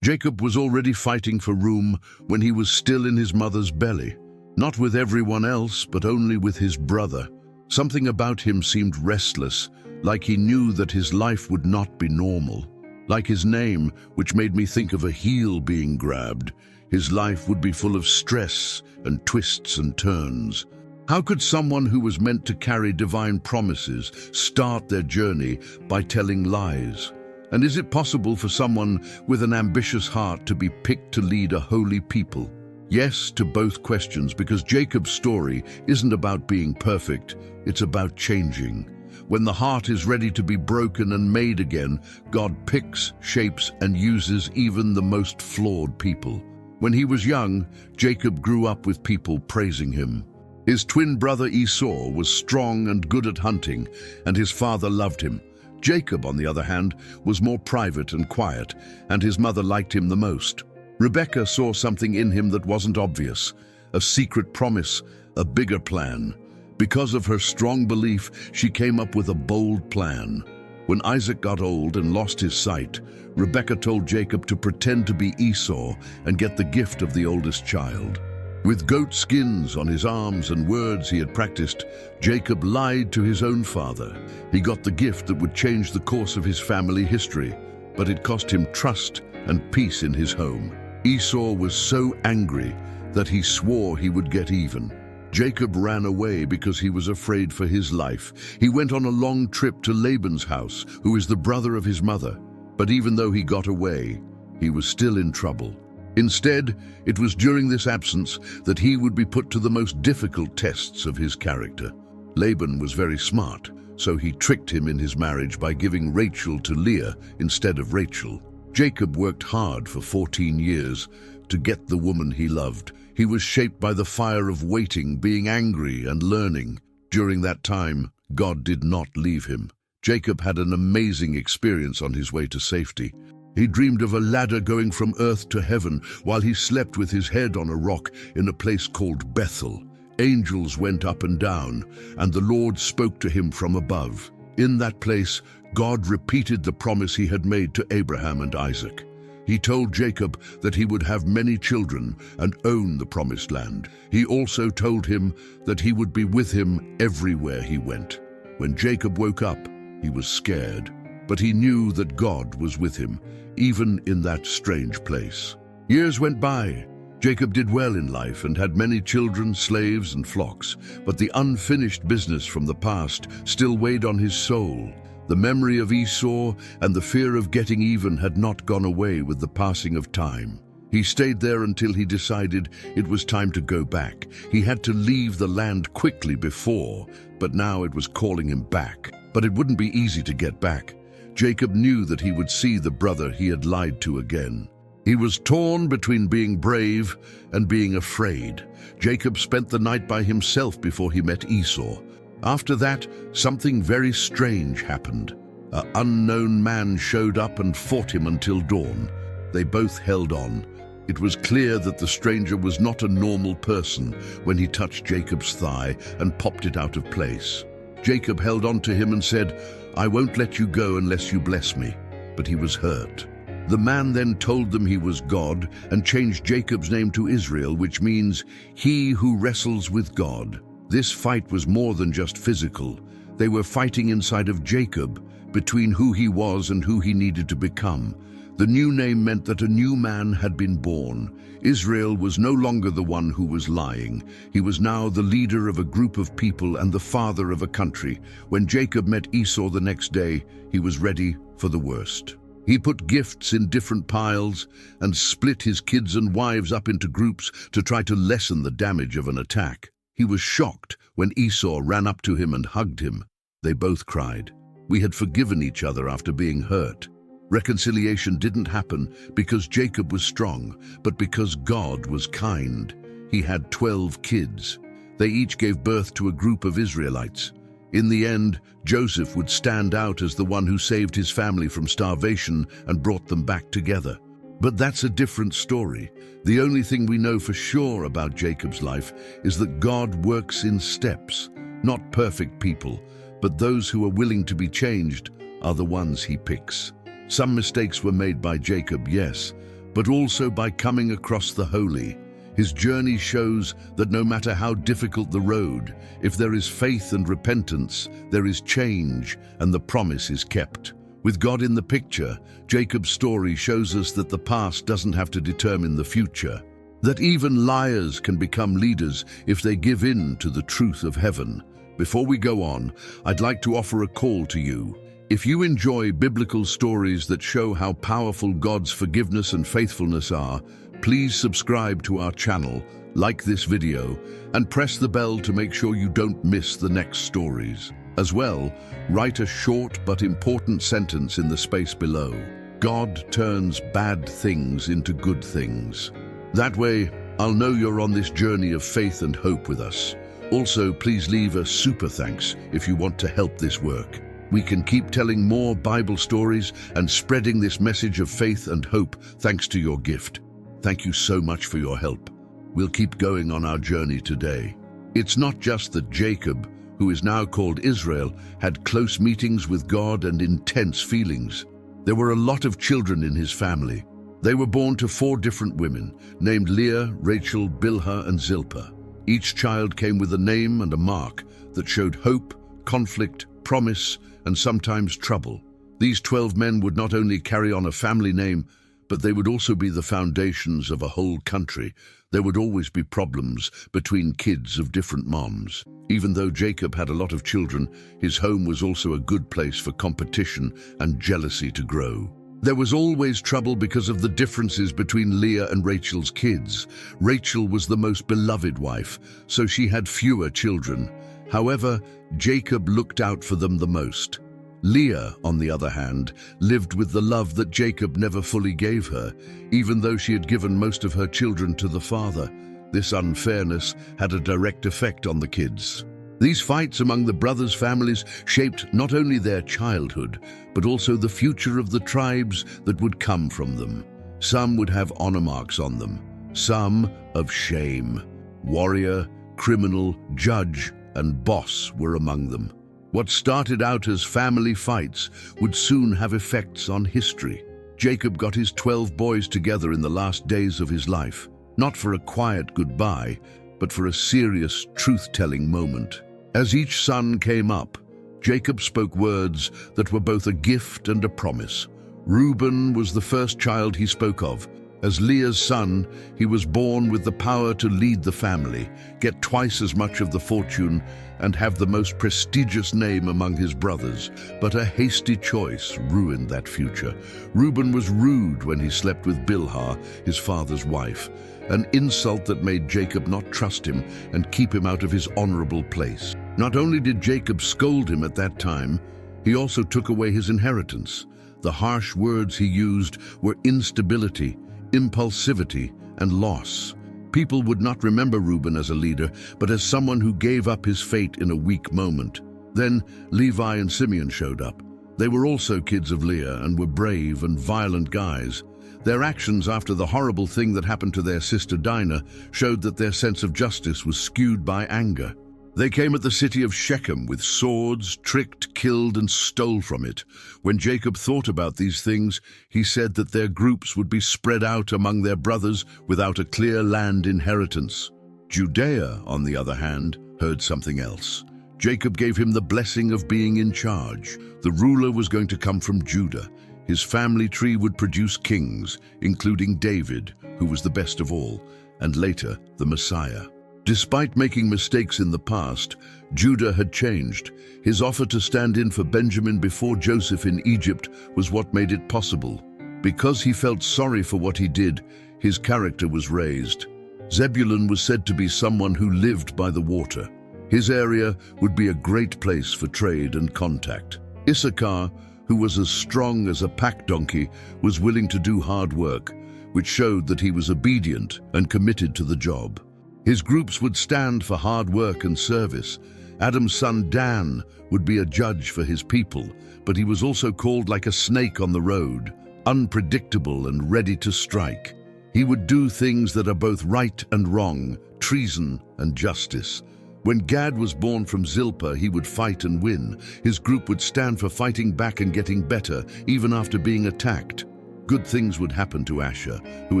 Jacob was already fighting for room when he was still in his mother's belly. Not with everyone else, but only with his brother. Something about him seemed restless, like he knew that his life would not be normal. Like his name, which made me think of a heel being grabbed. His life would be full of stress and twists and turns. How could someone who was meant to carry divine promises start their journey by telling lies? And is it possible for someone with an ambitious heart to be picked to lead a holy people? Yes to both questions, because Jacob's story isn't about being perfect, it's about changing. When the heart is ready to be broken and made again, God picks, shapes, and uses even the most flawed people. When he was young, Jacob grew up with people praising him. His twin brother Esau was strong and good at hunting, and his father loved him. Jacob, on the other hand, was more private and quiet, and his mother liked him the most. Rebekah saw something in him that wasn't obvious, a secret promise, a bigger plan. Because of her strong belief, she came up with a bold plan. When Isaac got old and lost his sight, Rebekah told Jacob to pretend to be Esau and get the gift of the oldest child. With goat skins on his arms and words he had practiced, Jacob lied to his own father. He got the gift that would change the course of his family history, but it cost him trust and peace in his home. Esau was so angry that he swore he would get even. Jacob ran away because he was afraid for his life. He went on a long trip to Laban's house, who is the brother of his mother. But even though he got away, he was still in trouble. Instead, it was during this absence that he would be put to the most difficult tests of his character. Laban was very smart, so he tricked him in his marriage by giving Rachel to Leah instead of Rachel. Jacob worked hard for 14 years to get the woman he loved. He was shaped by the fire of waiting, being angry and learning. During that time, God did not leave him. Jacob had an amazing experience on his way to safety. He dreamed of a ladder going from earth to heaven while he slept with his head on a rock in a place called Bethel. Angels went up and down, and the Lord spoke to him from above. In that place, God repeated the promise he had made to Abraham and Isaac. He told Jacob that he would have many children and own the promised land. He also told him that he would be with him everywhere he went. When Jacob woke up, he was scared, but he knew that God was with him, even in that strange place. Years went by. Jacob did well in life and had many children, slaves, and flocks, but the unfinished business from the past still weighed on his soul. The memory of Esau and the fear of getting even had not gone away with the passing of time. He stayed there until he decided it was time to go back. He had to leave the land quickly before, but now it was calling him back. But it wouldn't be easy to get back. Jacob knew that he would see the brother he had lied to again. He was torn between being brave and being afraid. Jacob spent the night by himself before he met Esau. After that, something very strange happened. An unknown man showed up and fought him until dawn. They both held on. It was clear that the stranger was not a normal person when he touched Jacob's thigh and popped it out of place. Jacob held on to him and said, "I won't let you go unless you bless me." But he was hurt. The man then told them he was God and changed Jacob's name to Israel, which means he who wrestles with God. This fight was more than just physical. They were fighting inside of Jacob, between who he was and who he needed to become. The new name meant that a new man had been born. Israel was no longer the one who was lying. He was now the leader of a group of people and the father of a country. When Jacob met Esau the next day, he was ready for the worst. He put gifts in different piles and split his kids and wives up into groups to try to lessen the damage of an attack. He was shocked when Esau ran up to him and hugged him. They both cried. We had forgiven each other after being hurt. Reconciliation didn't happen because Jacob was strong, but because God was kind. He had 12 kids. They each gave birth to a group of Israelites. In the end, Joseph would stand out as the one who saved his family from starvation and brought them back together. But that's a different story. The only thing we know for sure about Jacob's life is that God works in steps. Not perfect people, but those who are willing to be changed are the ones he picks. Some mistakes were made by Jacob, yes, but also by coming across the holy. His journey shows that no matter how difficult the road, if there is faith and repentance, there is change and the promise is kept. With God in the picture, Jacob's story shows us that the past doesn't have to determine the future, that even liars can become leaders if they give in to the truth of heaven. Before we go on, I'd like to offer a call to you. If you enjoy biblical stories that show how powerful God's forgiveness and faithfulness are, please subscribe to our channel, like this video, and press the bell to make sure you don't miss the next stories. As well, write a short but important sentence in the space below. God turns bad things into good things. That way, I'll know you're on this journey of faith and hope with us. Also, please leave a super thanks if you want to help this work. We can keep telling more Bible stories and spreading this message of faith and hope thanks to your gift. Thank you so much for your help. We'll keep going on our journey today. It's not just that Jacob, who is now called Israel, had close meetings with God and intense feelings. There were a lot of children in his family. They were born to 4 different women, named Leah, Rachel, Bilhah, and Zilpah. Each child came with a name and a mark that showed hope, conflict, promise, and sometimes trouble. These 12 men would not only carry on a family name, but they would also be the foundations of a whole country. There would always be problems between kids of different moms. Even though Jacob had a lot of children, his home was also a good place for competition and jealousy to grow. There was always trouble because of the differences between Leah and Rachel's kids. Rachel was the most beloved wife, so she had fewer children. However, Jacob looked out for them the most. Leah, on the other hand, lived with the love that Jacob never fully gave her, even though she had given most of her children to the father. This unfairness had a direct effect on the kids. These fights among the brothers' families shaped not only their childhood, but also the future of the tribes that would come from them. Some would have honor marks on them, some of shame. Warrior, criminal, judge, and boss were among them. What started out as family fights would soon have effects on history. Jacob got his 12 boys together in the last days of his life, not for a quiet goodbye, but for a serious truth-telling moment. As each son came up, Jacob spoke words that were both a gift and a promise. Reuben was the first child he spoke of. As Leah's son, he was born with the power to lead the family, get twice as much of the fortune, and have the most prestigious name among his brothers. But a hasty choice ruined that future. Reuben was rude when he slept with Bilhah, his father's wife, an insult that made Jacob not trust him and keep him out of his honorable place. Not only did Jacob scold him at that time, he also took away his inheritance. The harsh words he used were instability, impulsivity, and loss. People would not remember Reuben as a leader, but as someone who gave up his fate in a weak moment. Then Levi and Simeon showed up. They were also kids of Leah and were brave and violent guys. Their actions after the horrible thing that happened to their sister Dinah showed that their sense of justice was skewed by anger. They came at the city of Shechem with swords, tricked, killed, and stole from it. When Jacob thought about these things, he said that their groups would be spread out among their brothers without a clear land inheritance. Judea, on the other hand, heard something else. Jacob gave him the blessing of being in charge. The ruler was going to come from Judah. His family tree would produce kings, including David, who was the best of all, and later the Messiah. Despite making mistakes in the past, Judah had changed. His offer to stand in for Benjamin before Joseph in Egypt was what made it possible. Because he felt sorry for what he did, his character was raised. Zebulun was said to be someone who lived by the water. His area would be a great place for trade and contact. Issachar, who was as strong as a pack donkey, was willing to do hard work, which showed that he was obedient and committed to the job. His groups would stand for hard work and service. Adam's son Dan would be a judge for his people, but he was also called like a snake on the road, unpredictable and ready to strike. He would do things that are both right and wrong, treason and justice. When Gad was born from Zilpah, he would fight and win. His group would stand for fighting back and getting better, even after being attacked. Good things would happen to Asher, who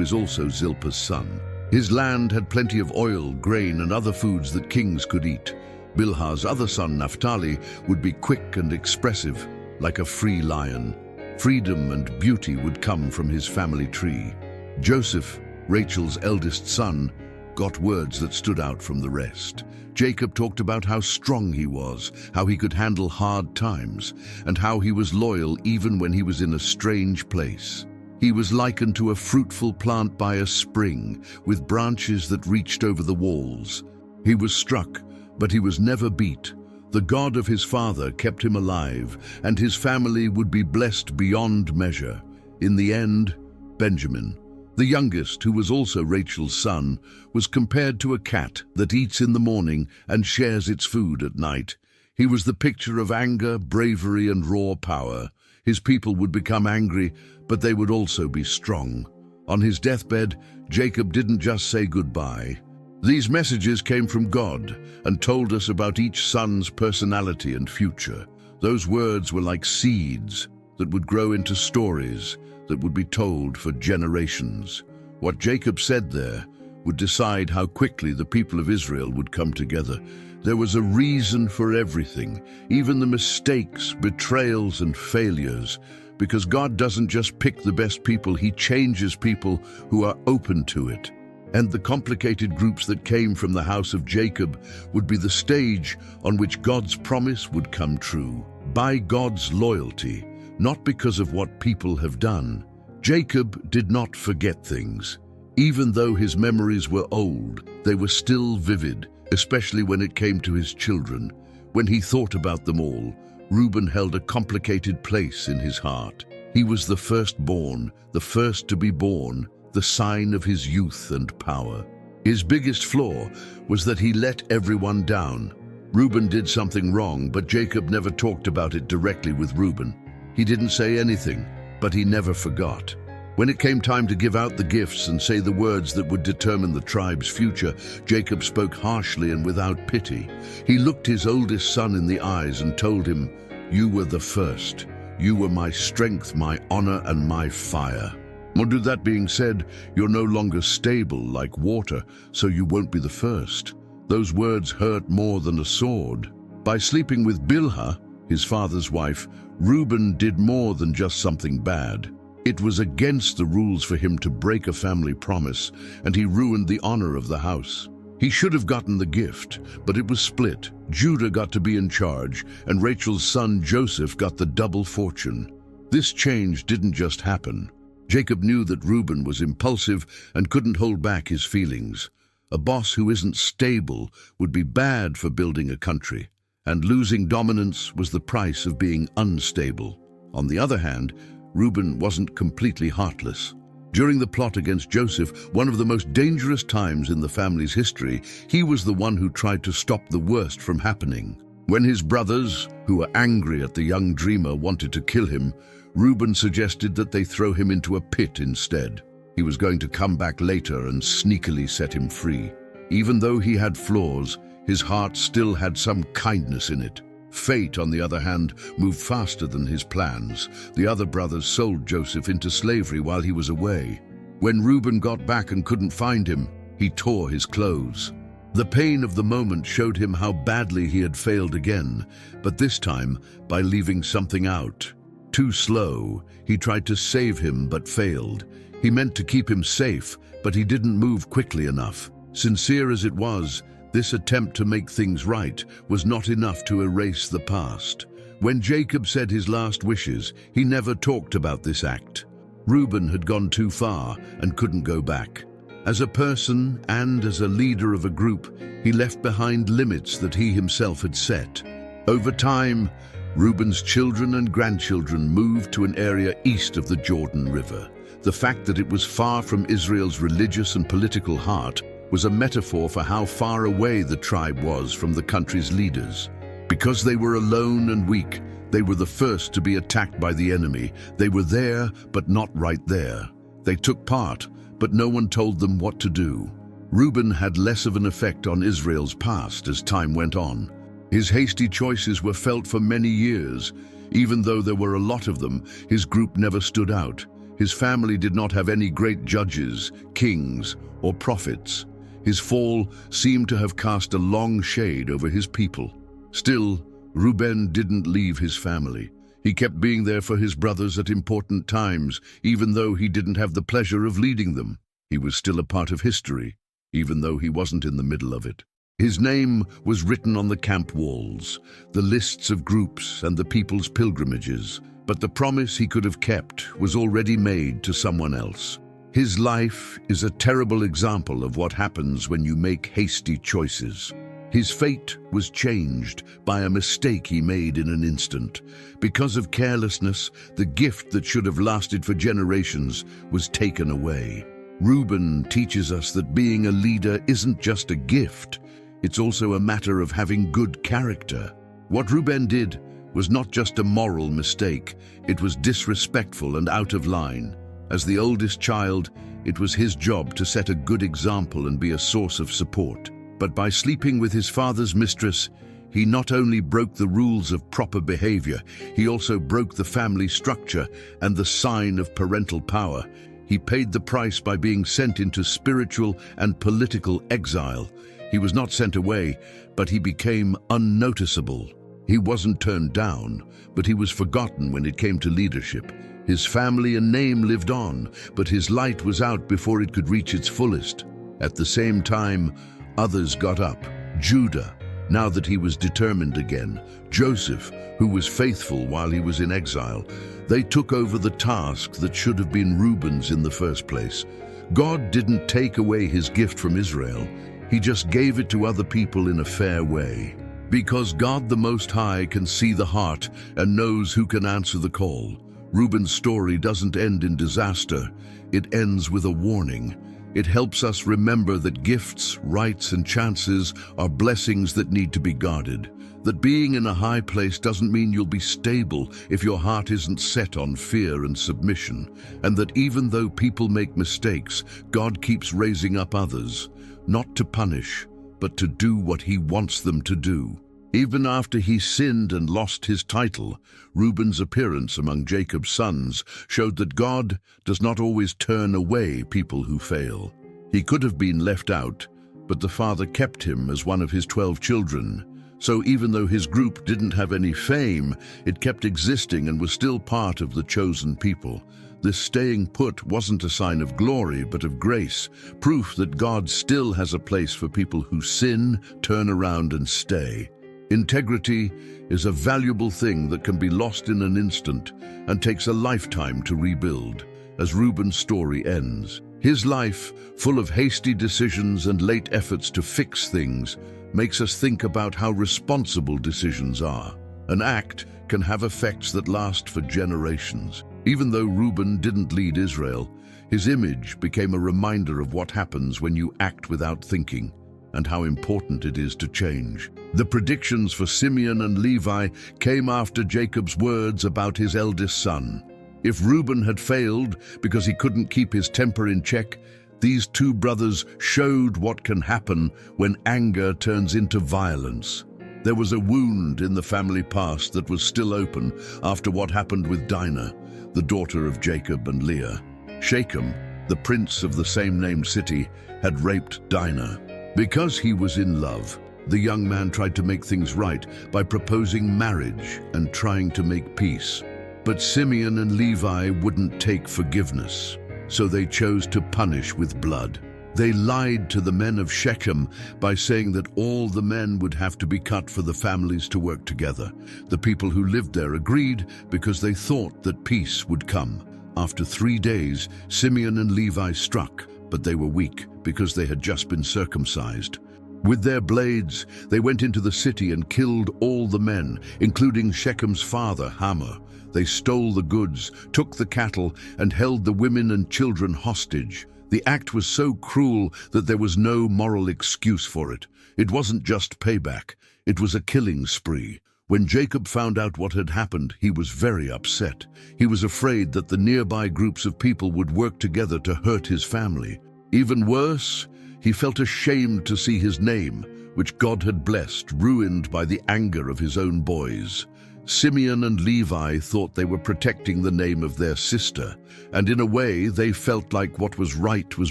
is also Zilpah's son. His land had plenty of oil, grain, and other foods that kings could eat. Bilhah's other son, Naphtali, would be quick and expressive, like a free lion. Freedom and beauty would come from his family tree. Joseph, Rachel's eldest son, got words that stood out from the rest. Jacob talked about how strong he was, how he could handle hard times, and how he was loyal even when he was in a strange place. He was likened to a fruitful plant by a spring, with branches that reached over the walls. He was struck, but he was never beat. The God of his father kept him alive, and his family would be blessed beyond measure. In the end, Benjamin, the youngest, who was also Rachel's son, was compared to a cat that eats in the morning and shares its food at night. He was the picture of anger, bravery, and raw power. His people would become angry, but they would also be strong. On his deathbed, Jacob didn't just say goodbye. These messages came from God and told us about each son's personality and future. Those words were like seeds that would grow into stories that would be told for generations. What Jacob said there would decide how quickly the people of Israel would come together. There was a reason for everything, even the mistakes, betrayals, and failures, because God doesn't just pick the best people, He changes people who are open to it. And the complicated groups that came from the house of Jacob would be the stage on which God's promise would come true, by God's loyalty, not because of what people have done. Jacob did not forget things. Even though his memories were old, they were still vivid, especially when it came to his children. When he thought about them all, Reuben held a complicated place in his heart. He was the firstborn, the first to be born, the sign of his youth and power. His biggest flaw was that he let everyone down. Reuben did something wrong, but Jacob never talked about it directly with Reuben. He didn't say anything, but he never forgot. When it came time to give out the gifts and say the words that would determine the tribe's future, Jacob spoke harshly and without pity. He looked his oldest son in the eyes and told him, "You were the first. You were my strength, my honor, and my fire. Well, with that being said, you're no longer stable like water, so you won't be the first." Those words hurt more than a sword. By sleeping with Bilhah, his father's wife, Reuben did more than just something bad. It was against the rules for him to break a family promise, and he ruined the honor of the house. He should have gotten the gift, but it was split. Judah got to be in charge, and Rachel's son Joseph got the double fortune. This change didn't just happen. Jacob knew that Reuben was impulsive and couldn't hold back his feelings. A boss who isn't stable would be bad for building a country, and losing dominance was the price of being unstable. On the other hand, Reuben wasn't completely heartless. During the plot against Joseph, one of the most dangerous times in the family's history, he was the one who tried to stop the worst from happening. When his brothers, who were angry at the young dreamer, wanted to kill him, Reuben suggested that they throw him into a pit instead. He was going to come back later and sneakily set him free. Even though he had flaws, his heart still had some kindness in it. Fate, on the other hand, moved faster than his plans. The other brothers sold Joseph into slavery while he was away. When Reuben got back and couldn't find him, he tore his clothes. The pain of the moment showed him how badly he had failed again, but this time by leaving something out. Too slow, he tried to save him but failed. He meant to keep him safe, but he didn't move quickly enough. Sincere as it was, this attempt to make things right was not enough to erase the past. When Jacob said his last wishes, he never talked about this act. Reuben had gone too far and couldn't go back. As a person and as a leader of a group, he left behind limits that he himself had set. Over time, Reuben's children and grandchildren moved to an area east of the Jordan River. The fact that it was far from Israel's religious and political heart was a metaphor for how far away the tribe was from the country's leaders. Because they were alone and weak, they were the first to be attacked by the enemy. They were there, but not right there. They took part, but no one told them what to do. Reuben had less of an effect on Israel's past as time went on. His hasty choices were felt for many years. Even though there were a lot of them, his group never stood out. His family did not have any great judges, kings, or prophets. His fall seemed to have cast a long shade over his people. Still, Reuben didn't leave his family. He kept being there for his brothers at important times, even though he didn't have the pleasure of leading them. He was still a part of history, even though he wasn't in the middle of it. His name was written on the camp walls, the lists of groups and the people's pilgrimages, but the promise he could have kept was already made to someone else. His life is a terrible example of what happens when you make hasty choices. His fate was changed by a mistake he made in an instant. Because of carelessness, the gift that should have lasted for generations was taken away. Reuben teaches us that being a leader isn't just a gift, it's also a matter of having good character. What Reuben did was not just a moral mistake, it was disrespectful and out of line. As the oldest child, it was his job to set a good example and be a source of support. But by sleeping with his father's mistress, he not only broke the rules of proper behavior, he also broke the family structure and the sign of parental power. He paid the price by being sent into spiritual and political exile. He was not sent away, but he became unnoticeable. He wasn't turned down, but he was forgotten when it came to leadership. His family and name lived on, but his light was out before it could reach its fullest. At the same time, others got up. Judah, now that he was determined again. Joseph, who was faithful while he was in exile. They took over the task that should have been Reuben's in the first place. God didn't take away his gift from Israel. He just gave it to other people in a fair way. Because God the Most High can see the heart and knows who can answer the call. Reuben's story doesn't end in disaster. It ends with a warning. It helps us remember that gifts, rights, and chances are blessings that need to be guarded. That being in a high place doesn't mean you'll be stable if your heart isn't set on fear and submission. And that even though people make mistakes, God keeps raising up others, not to punish, but to do what he wants them to do. Even after he sinned and lost his title, Reuben's appearance among Jacob's sons showed that God does not always turn away people who fail. He could have been left out, but the father kept him as one of his 12 children. So even though his group didn't have any fame, it kept existing and was still part of the chosen people. This staying put wasn't a sign of glory, but of grace, proof that God still has a place for people who sin, turn around, and stay. Integrity is a valuable thing that can be lost in an instant and takes a lifetime to rebuild. As Reuben's story ends, his life, full of hasty decisions and late efforts to fix things, makes us think about how responsible decisions are. An act can have effects that last for generations. Even though Reuben didn't lead Israel, his image became a reminder of what happens when you act without thinking, and how important it is to change. The predictions for Simeon and Levi came after Jacob's words about his eldest son. If Reuben had failed because he couldn't keep his temper in check, these two brothers showed what can happen when anger turns into violence. There was a wound in the family past that was still open after what happened with Dinah, the daughter of Jacob and Leah. Shechem, the prince of the same-named city, had raped Dinah. Because he was in love, the young man tried to make things right by proposing marriage and trying to make peace. But Simeon and Levi wouldn't take forgiveness, so they chose to punish with blood. They lied to the men of Shechem by saying that all the men would have to be cut for the families to work together. The people who lived there agreed because they thought that peace would come. After 3 days, Simeon and Levi struck, but they were weak because they had just been circumcised. With their blades, they went into the city and killed all the men, including Shechem's father, Hamor. They stole the goods, took the cattle, and held the women and children hostage. The act was so cruel that there was no moral excuse for it. It wasn't just payback, it was a killing spree. When Jacob found out what had happened, he was very upset. He was afraid that the nearby groups of people would work together to hurt his family. Even worse, he felt ashamed to see his name, which God had blessed, ruined by the anger of his own boys. Simeon and Levi thought they were protecting the name of their sister, and in a way they felt like what was right was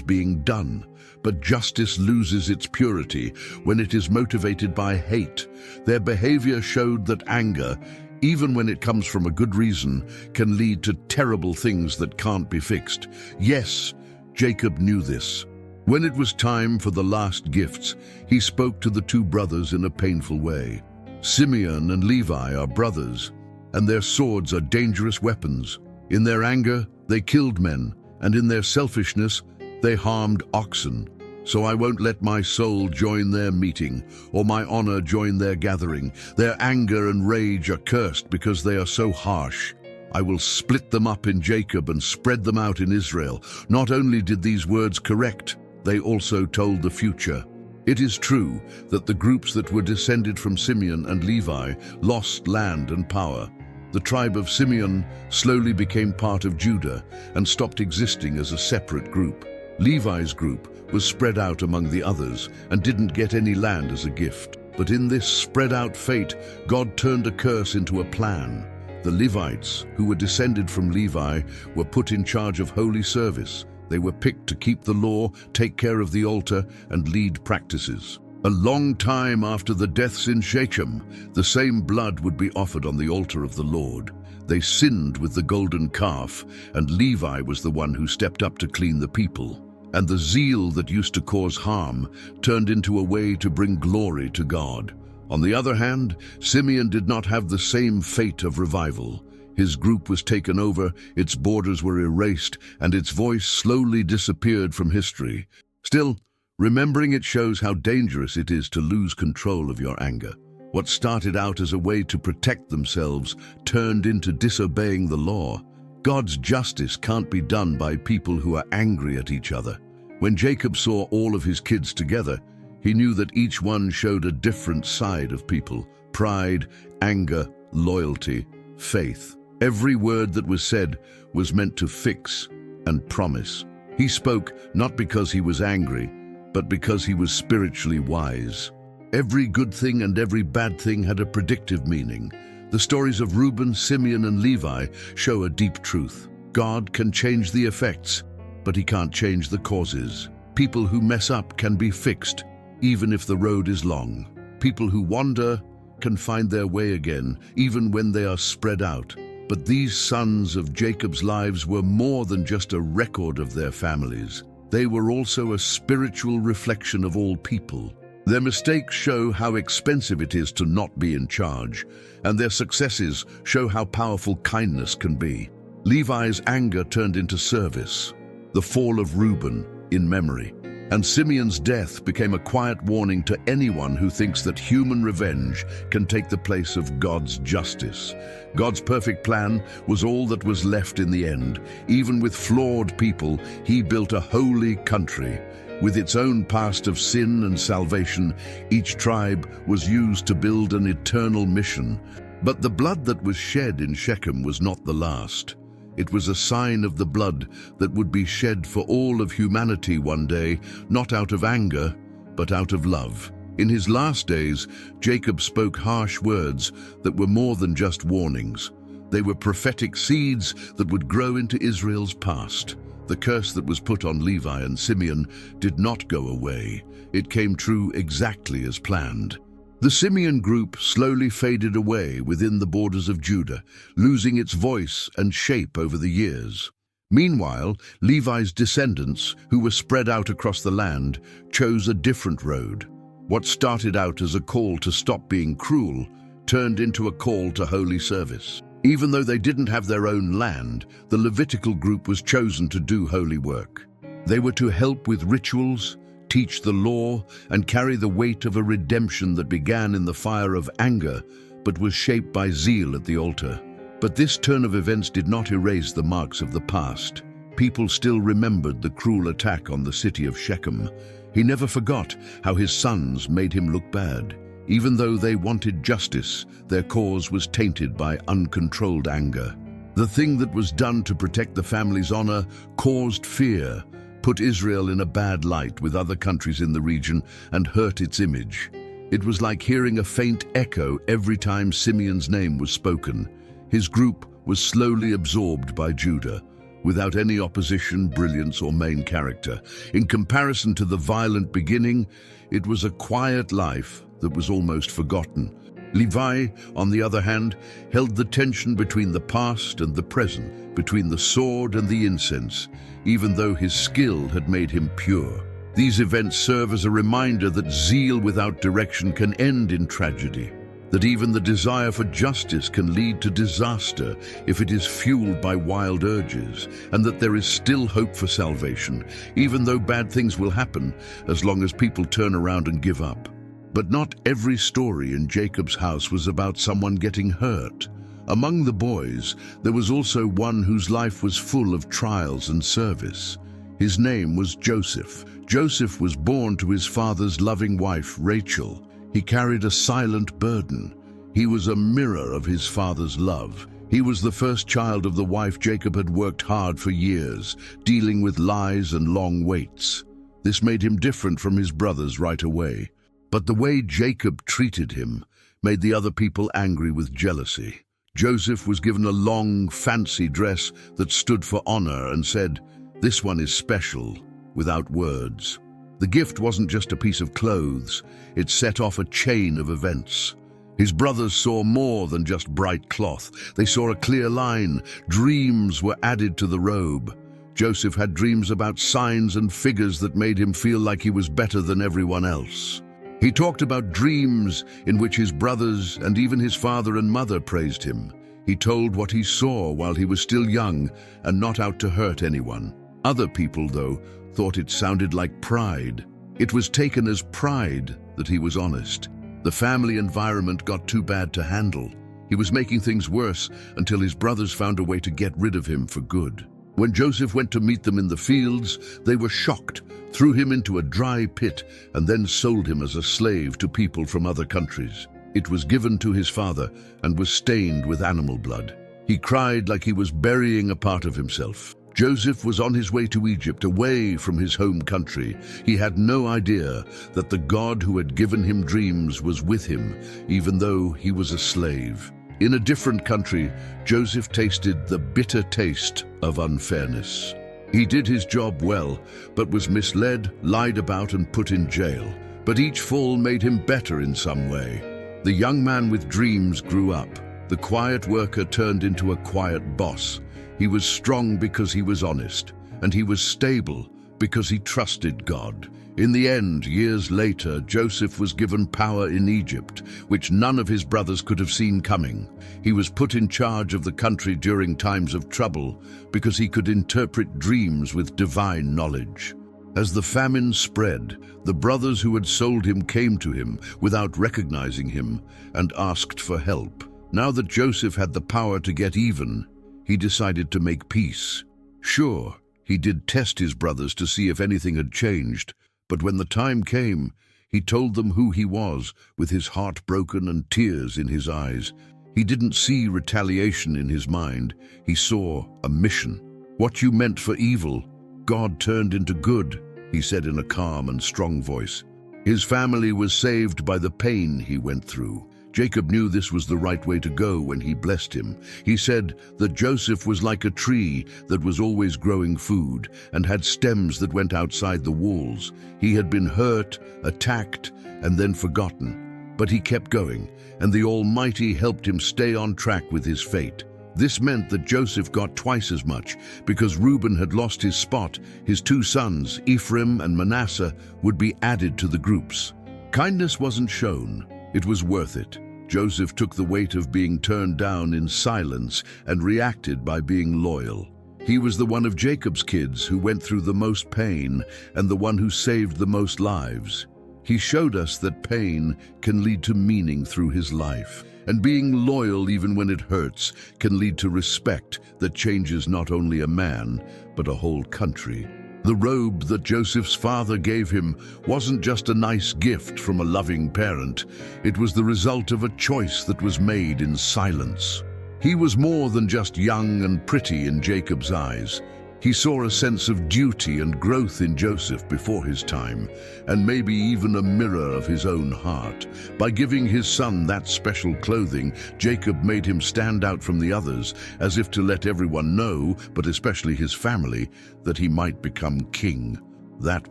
being done. But justice loses its purity when it is motivated by hate. Their behavior showed that anger, even when it comes from a good reason, can lead to terrible things that can't be fixed. Yes, Jacob knew this. When it was time for the last gifts, he spoke to the two brothers in a painful way. Simeon and Levi are brothers, and their swords are dangerous weapons. In their anger, they killed men, and in their selfishness, they harmed oxen. So I won't let my soul join their meeting, or my honor join their gathering. Their anger and rage are cursed because they are so harsh. I will split them up in Jacob and spread them out in Israel. Not only did these words correct, they also told the future. It is true that the groups that were descended from Simeon and Levi lost land and power. The tribe of Simeon slowly became part of Judah and stopped existing as a separate group. Levi's group was spread out among the others and didn't get any land as a gift. But in this spread-out fate, God turned a curse into a plan. The Levites, who were descended from Levi, were put in charge of holy service. They were picked to keep the law, take care of the altar, and lead practices. A long time after the deaths in Shechem, the same blood would be offered on the altar of the Lord. They sinned with the golden calf, and Levi was the one who stepped up to clean the people. And the zeal that used to cause harm turned into a way to bring glory to God. On the other hand, Simeon did not have the same fate of revival. His group was taken over, its borders were erased, and its voice slowly disappeared from history. Still, remembering it shows how dangerous it is to lose control of your anger. What started out as a way to protect themselves turned into disobeying the law. God's justice can't be done by people who are angry at each other. When Jacob saw all of his kids together, he knew that each one showed a different side of people: pride, anger, loyalty, faith. Every word that was said was meant to fix and promise. He spoke not because he was angry, but because he was spiritually wise. Every good thing and every bad thing had a predictive meaning. The stories of Reuben, Simeon, and Levi show a deep truth. God can change the effects, but he can't change the causes. People who mess up can be fixed, even if the road is long. People who wander can find their way again, even when they are spread out. But these sons of Jacob's lives were more than just a record of their families. They were also a spiritual reflection of all people. Their mistakes show how expensive it is to not be in charge, and their successes show how powerful kindness can be. Levi's anger turned into service, the fall of Reuben in memory, and Simeon's death became a quiet warning to anyone who thinks that human revenge can take the place of God's justice. God's perfect plan was all that was left in the end. Even with flawed people, he built a holy country. With its own past of sin and salvation, each tribe was used to build an eternal mission. But the blood that was shed in Shechem was not the last. It was a sign of the blood that would be shed for all of humanity one day, not out of anger, but out of love. In his last days, Jacob spoke harsh words that were more than just warnings. They were prophetic seeds that would grow into Israel's past. The curse that was put on Levi and Simeon did not go away. It came true exactly as planned. The Simeon group slowly faded away within the borders of Judah, losing its voice and shape over the years. Meanwhile, Levi's descendants, who were spread out across the land, chose a different road. What started out as a call to stop being cruel turned into a call to holy service. Even though they didn't have their own land, the Levitical group was chosen to do holy work. They were to help with rituals, teach the law, and carry the weight of a redemption that began in the fire of anger, but was shaped by zeal at the altar. But this turn of events did not erase the marks of the past. People still remembered the cruel attack on the city of Shechem. He never forgot how his sons made him look bad. Even though they wanted justice, their cause was tainted by uncontrolled anger. The thing that was done to protect the family's honor caused fear, put Israel in a bad light with other countries in the region, and hurt its image. It was like hearing a faint echo every time Simeon's name was spoken. His group was slowly absorbed by Judah, without any opposition, brilliance, or main character. In comparison to the violent beginning, it was a quiet life that was almost forgotten. Levi, on the other hand, held the tension between the past and the present, between the sword and the incense, even though his skill had made him pure. These events serve as a reminder that zeal without direction can end in tragedy, that even the desire for justice can lead to disaster if it is fueled by wild urges, and that there is still hope for salvation, even though bad things will happen, as long as people turn around and give up. But not every story in Jacob's house was about someone getting hurt. Among the boys, there was also one whose life was full of trials and service. His name was Joseph. Joseph was born to his father's loving wife, Rachel. He carried a silent burden. He was a mirror of his father's love. He was the first child of the wife Jacob had worked hard for years, dealing with lies and long waits. This made him different from his brothers right away. But the way Jacob treated him made the other people angry with jealousy. Joseph was given a long, fancy dress that stood for honor and said, "This one is special," without words. The gift wasn't just a piece of clothes, it set off a chain of events. His brothers saw more than just bright cloth. They saw a clear line. Dreams were added to the robe. Joseph had dreams about signs and figures that made him feel like he was better than everyone else. He talked about dreams in which his brothers and even his father and mother praised him. He told what he saw while he was still young and not out to hurt anyone. Other people, though, thought it sounded like pride. It was taken as pride that he was honest. The family environment got too bad to handle. He was making things worse until his brothers found a way to get rid of him for good. When Joseph went to meet them in the fields, they were shocked, threw him into a dry pit, and then sold him as a slave to people from other countries. It was given to his father and was stained with animal blood. He cried like he was burying a part of himself. Joseph was on his way to Egypt, away from his home country. He had no idea that the God who had given him dreams was with him, even though he was a slave. In a different country, Joseph tasted the bitter taste of unfairness. He did his job well, but was misled, lied about, and put in jail. But each fall made him better in some way. The young man with dreams grew up. The quiet worker turned into a quiet boss. He was strong because he was honest, and he was stable because he trusted God. In the end, years later, Joseph was given power in Egypt, which none of his brothers could have seen coming. He was put in charge of the country during times of trouble because he could interpret dreams with divine knowledge. As the famine spread, the brothers who had sold him came to him without recognizing him and asked for help. Now that Joseph had the power to get even, he decided to make peace. Sure, he did test his brothers to see if anything had changed, but when the time came, he told them who he was, with his heart broken and tears in his eyes. He didn't see retaliation in his mind. He saw a mission. "What you meant for evil, God turned into good," he said in a calm and strong voice. His family was saved by the pain he went through. Jacob knew this was the right way to go when he blessed him. He said that Joseph was like a tree that was always growing food and had stems that went outside the walls. He had been hurt, attacked, and then forgotten. But he kept going, and the Almighty helped him stay on track with his fate. This meant that Joseph got twice as much. Because Reuben had lost his spot, his two sons, Ephraim and Manasseh, would be added to the groups. Kindness wasn't shown. It was worth it. Joseph took the weight of being turned down in silence and reacted by being loyal. He was the one of Jacob's kids who went through the most pain and the one who saved the most lives. He showed us that pain can lead to meaning through his life, and being loyal even when it hurts can lead to respect that changes not only a man, but a whole country. The robe that Joseph's father gave him wasn't just a nice gift from a loving parent. It was the result of a choice that was made in silence. He was more than just young and pretty in Jacob's eyes. He saw a sense of duty and growth in Joseph before his time, and maybe even a mirror of his own heart. By giving his son that special clothing, Jacob made him stand out from the others, as if to let everyone know, but especially his family, that he might become king. That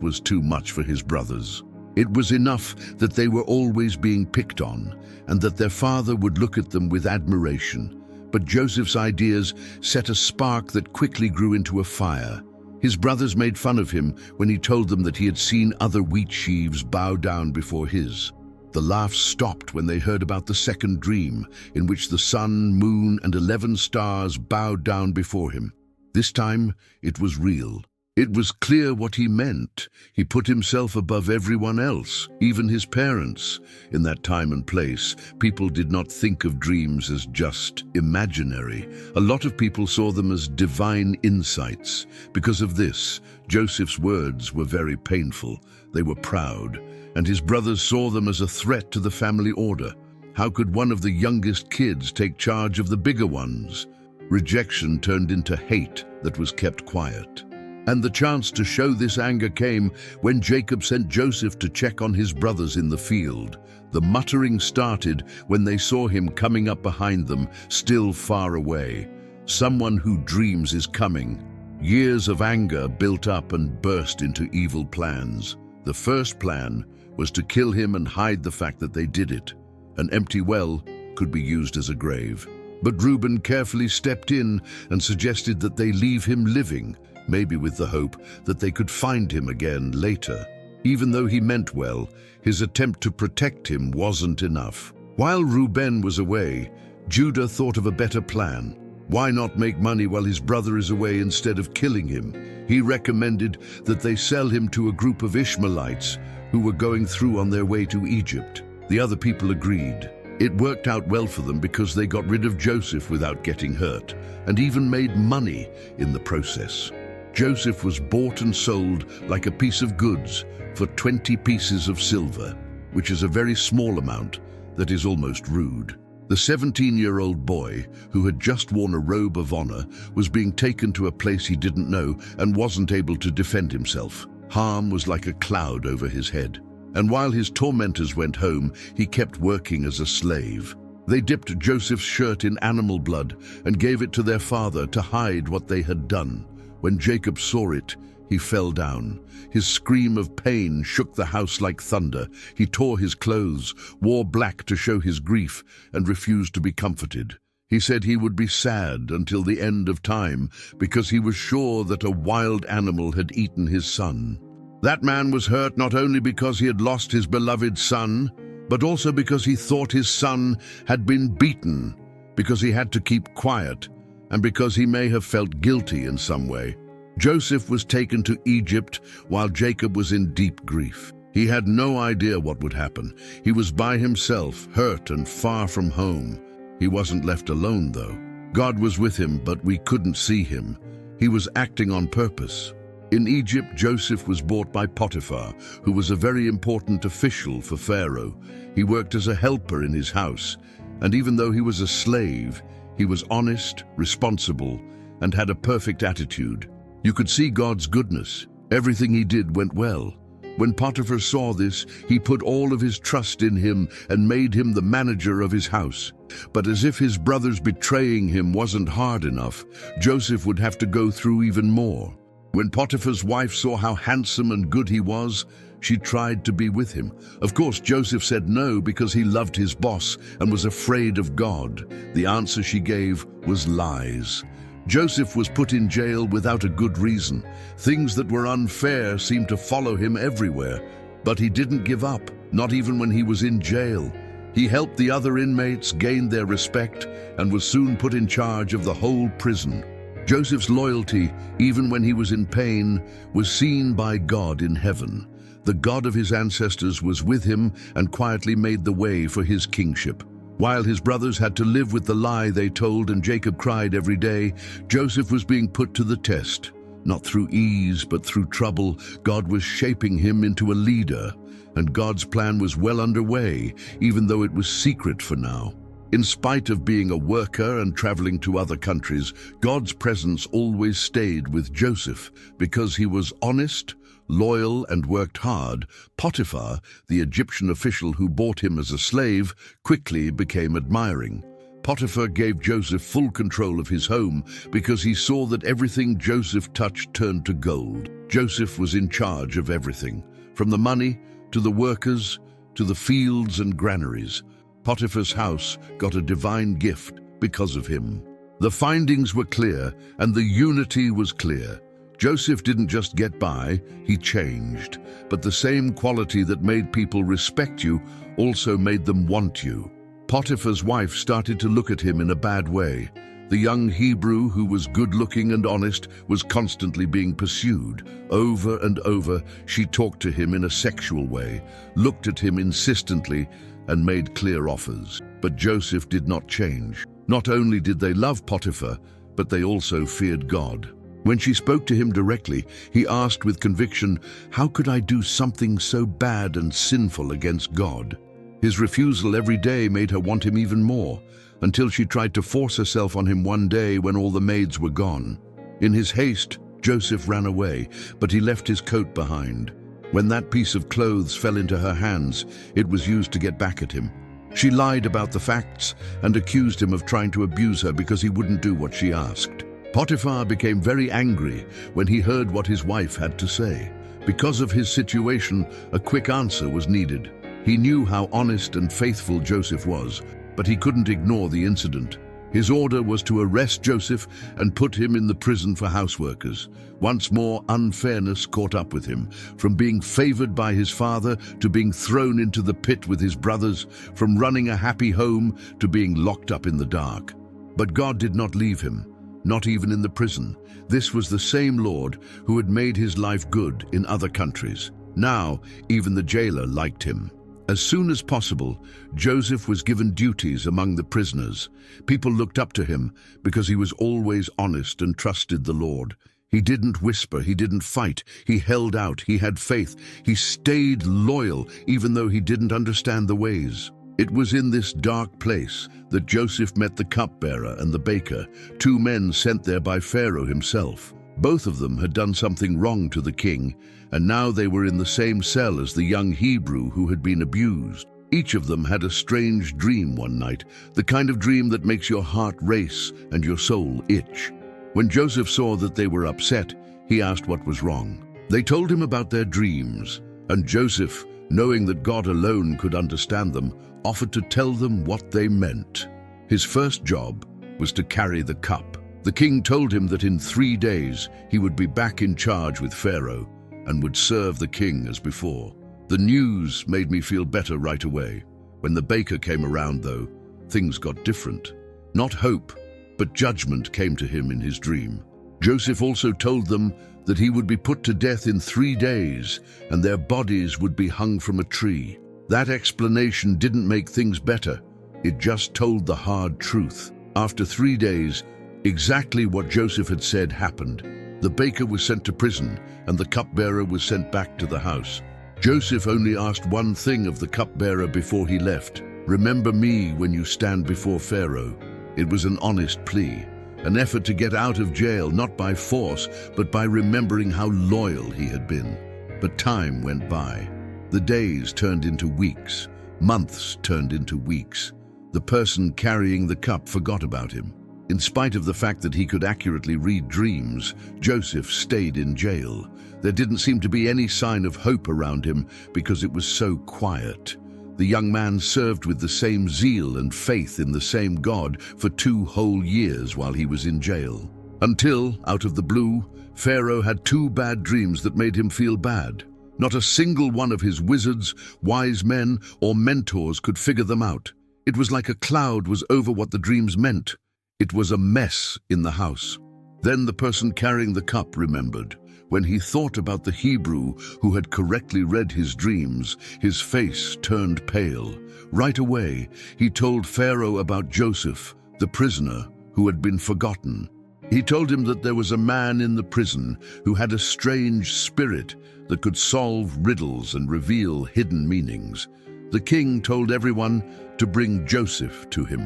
was too much for his brothers. It was enough that they were always being picked on, and that their father would look at them with admiration. But Joseph's ideas set a spark that quickly grew into a fire. His brothers made fun of him when he told them that he had seen other wheat sheaves bow down before his. The laughs stopped when they heard about the second dream, in which the sun, moon, and 11 stars bowed down before him. This time, it was real. It was clear what he meant. He put himself above everyone else, even his parents. In that time and place, people did not think of dreams as just imaginary. A lot of people saw them as divine insights. Because of this, Joseph's words were very painful. They were proud, and his brothers saw them as a threat to the family order. How could one of the youngest kids take charge of the bigger ones? Rejection turned into hate that was kept quiet. And the chance to show this anger came when Jacob sent Joseph to check on his brothers in the field. The muttering started when they saw him coming up behind them, still far away. Someone who dreams is coming. Years of anger built up and burst into evil plans. The first plan was to kill him and hide the fact that they did it. An empty well could be used as a grave. But Reuben carefully stepped in and suggested that they leave him living, maybe with the hope that they could find him again later. Even though he meant well, his attempt to protect him wasn't enough. While Reuben was away, Judah thought of a better plan. Why not make money while his brother is away instead of killing him? He recommended that they sell him to a group of Ishmaelites who were going through on their way to Egypt. The other people agreed. It worked out well for them because they got rid of Joseph without getting hurt, and even made money in the process. Joseph was bought and sold like a piece of goods for 20 pieces of silver, which is a very small amount that is almost rude. The 17-year-old boy, who had just worn a robe of honor, was being taken to a place he didn't know and wasn't able to defend himself. Harm was like a cloud over his head. And while his tormentors went home, he kept working as a slave. They dipped Joseph's shirt in animal blood and gave it to their father to hide what they had done. When Jacob saw it, he fell down. His scream of pain shook the house like thunder. He tore his clothes, wore black to show his grief, and refused to be comforted. He said he would be sad until the end of time because he was sure that a wild animal had eaten his son. That man was hurt not only because he had lost his beloved son, but also because he thought his son had been beaten, because he had to keep quiet, and because he may have felt guilty in some way. Joseph was taken to Egypt while Jacob was in deep grief. He had no idea what would happen. He was by himself, hurt and far from home. He wasn't left alone, though. God was with him, but we couldn't see him. He was acting on purpose. In Egypt, Joseph was bought by Potiphar, who was a very important official for Pharaoh. He worked as a helper in his house, and even though he was a slave, he was honest, responsible, and had a perfect attitude. You could see God's goodness. Everything he did went well. When Potiphar saw this, he put all of his trust in him and made him the manager of his house. But as if his brothers betraying him wasn't hard enough, Joseph would have to go through even more. When Potiphar's wife saw how handsome and good he was, she tried to be with him. Of course, Joseph said no because he loved his boss and was afraid of God. The answer she gave was lies. Joseph was put in jail without a good reason. Things that were unfair seemed to follow him everywhere. But he didn't give up, not even when he was in jail. He helped the other inmates, gained their respect, and was soon put in charge of the whole prison. Joseph's loyalty, even when he was in pain, was seen by God in heaven. The God of his ancestors was with him and quietly made the way for his kingship. While his brothers had to live with the lie they told and Jacob cried every day, Joseph was being put to the test. Not through ease, but through trouble, God was shaping him into a leader, and God's plan was well underway, even though it was secret for now. In spite of being a worker and traveling to other countries, God's presence always stayed with Joseph because he was honest, loyal, and worked hard. Potiphar, the Egyptian official who bought him as a slave, quickly became admiring. Potiphar gave Joseph full control of his home because he saw that everything Joseph touched turned to gold. Joseph was in charge of everything, from the money to the workers to the fields and granaries. Potiphar's house got a divine gift because of him. The findings were clear and the unity was clear. Joseph didn't just get by, he changed. But the same quality that made people respect you also made them want you. Potiphar's wife started to look at him in a bad way. The young Hebrew, who was good-looking and honest, was constantly being pursued. Over and over, she talked to him in a sexual way, looked at him insistently, and made clear offers. But Joseph did not change. Not only did they love Potiphar, but they also feared God. When she spoke to him directly, he asked with conviction, "How could I do something so bad and sinful against God?" His refusal every day made her want him even more, until she tried to force herself on him one day when all the maids were gone. In his haste, Joseph ran away, but he left his coat behind. When that piece of clothes fell into her hands, it was used to get back at him. She lied about the facts and accused him of trying to abuse her because he wouldn't do what she asked. Potiphar became very angry when he heard what his wife had to say. Because of his situation, a quick answer was needed. He knew how honest and faithful Joseph was, but he couldn't ignore the incident. His order was to arrest Joseph and put him in the prison for houseworkers. Once more, unfairness caught up with him, from being favored by his father to being thrown into the pit with his brothers, from running a happy home to being locked up in the dark. But God did not leave him, not even in the prison. This was the same Lord who had made his life good in other countries. Now, even the jailer liked him. As soon as possible, Joseph was given duties among the prisoners. People looked up to him because he was always honest and trusted the Lord. He didn't whisper, he didn't fight, he held out, he had faith, he stayed loyal even though he didn't understand the ways. It was in this dark place that Joseph met the cupbearer and the baker, two men sent there by Pharaoh himself. Both of them had done something wrong to the king, and now they were in the same cell as the young Hebrew who had been abused. Each of them had a strange dream one night, the kind of dream that makes your heart race and your soul itch. When Joseph saw that they were upset, he asked what was wrong. They told him about their dreams, and Joseph, knowing that God alone could understand them, offered to tell them what they meant. His first job was to carry the cup. The king told him that in 3 days he would be back in charge with Pharaoh and would serve the king as before. The news made me feel better right away. When the baker came around, though, things got different. Not hope, but judgment came to him in his dream. Joseph also told them that he would be put to death in 3 days and their bodies would be hung from a tree. That explanation didn't make things better. It just told the hard truth. After 3 days, exactly what Joseph had said happened. The baker was sent to prison, and the cupbearer was sent back to the house. Joseph only asked one thing of the cupbearer before he left: "Remember me when you stand before Pharaoh." It was an honest plea, an effort to get out of jail, not by force, but by remembering how loyal he had been. But time went by. The days turned into weeks. Months turned into weeks. The person carrying the cup forgot about him. In spite of the fact that he could accurately read dreams, Joseph stayed in jail. There didn't seem to be any sign of hope around him because it was so quiet. The young man served with the same zeal and faith in the same God for 2 whole years while he was in jail. Until, out of the blue, Pharaoh had 2 bad dreams that made him feel bad. Not a single one of his wizards, wise men, or mentors could figure them out. It was like a cloud was over what the dreams meant. It was a mess in the house. Then the person carrying the cup remembered. When he thought about the Hebrew who had correctly read his dreams, his face turned pale. Right away, he told Pharaoh about Joseph, the prisoner, who had been forgotten. He told him that there was a man in the prison who had a strange spirit that could solve riddles and reveal hidden meanings. The king told everyone to bring Joseph to him.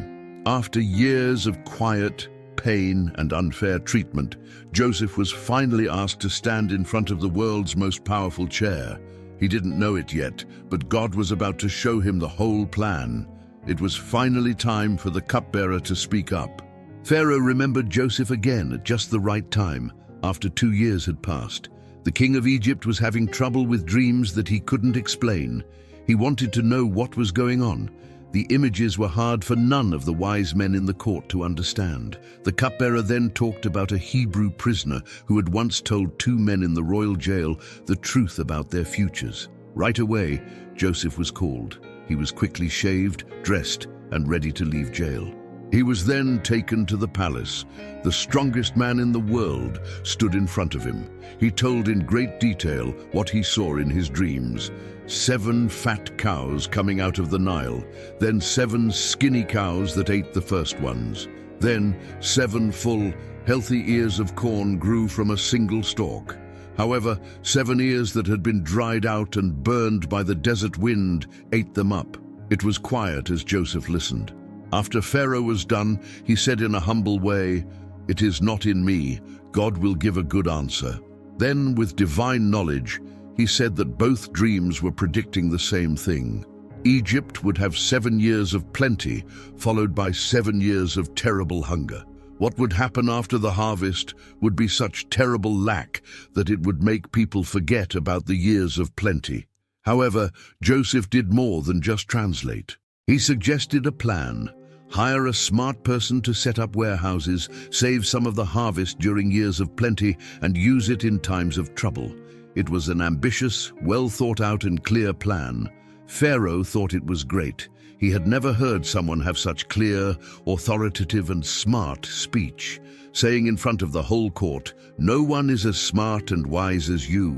After years of quiet, pain, and unfair treatment, Joseph was finally asked to stand in front of the world's most powerful chair. He didn't know it yet, but God was about to show him the whole plan. It was finally time for the cupbearer to speak up. Pharaoh remembered Joseph again at just the right time, after 2 years had passed. The king of Egypt was having trouble with dreams that he couldn't explain. He wanted to know what was going on. The images were hard for none of the wise men in the court to understand. The cupbearer then talked about a Hebrew prisoner who had once told 2 men in the royal jail the truth about their futures. Right away, Joseph was called. He was quickly shaved, dressed, and ready to leave jail. He was then taken to the palace. The strongest man in the world stood in front of him. He told in great detail what he saw in his dreams. 7 fat cows coming out of the Nile, then 7 skinny cows that ate the first ones. Then 7 full, healthy ears of corn grew from a single stalk. However, 7 ears that had been dried out and burned by the desert wind ate them up. It was quiet as Joseph listened. After Pharaoh was done, he said in a humble way, "It is not in me. God will give a good answer." Then, with divine knowledge, he said that both dreams were predicting the same thing. Egypt would have 7 years of plenty, followed by 7 years of terrible hunger. What would happen after the harvest would be such terrible lack that it would make people forget about the years of plenty. However, Joseph did more than just translate. He suggested a plan. Hire a smart person to set up warehouses, save some of the harvest during years of plenty, and use it in times of trouble. It was an ambitious, well-thought-out and clear plan. Pharaoh thought it was great. He had never heard someone have such clear, authoritative and smart speech, saying in front of the whole court, "No one is as smart and wise as you.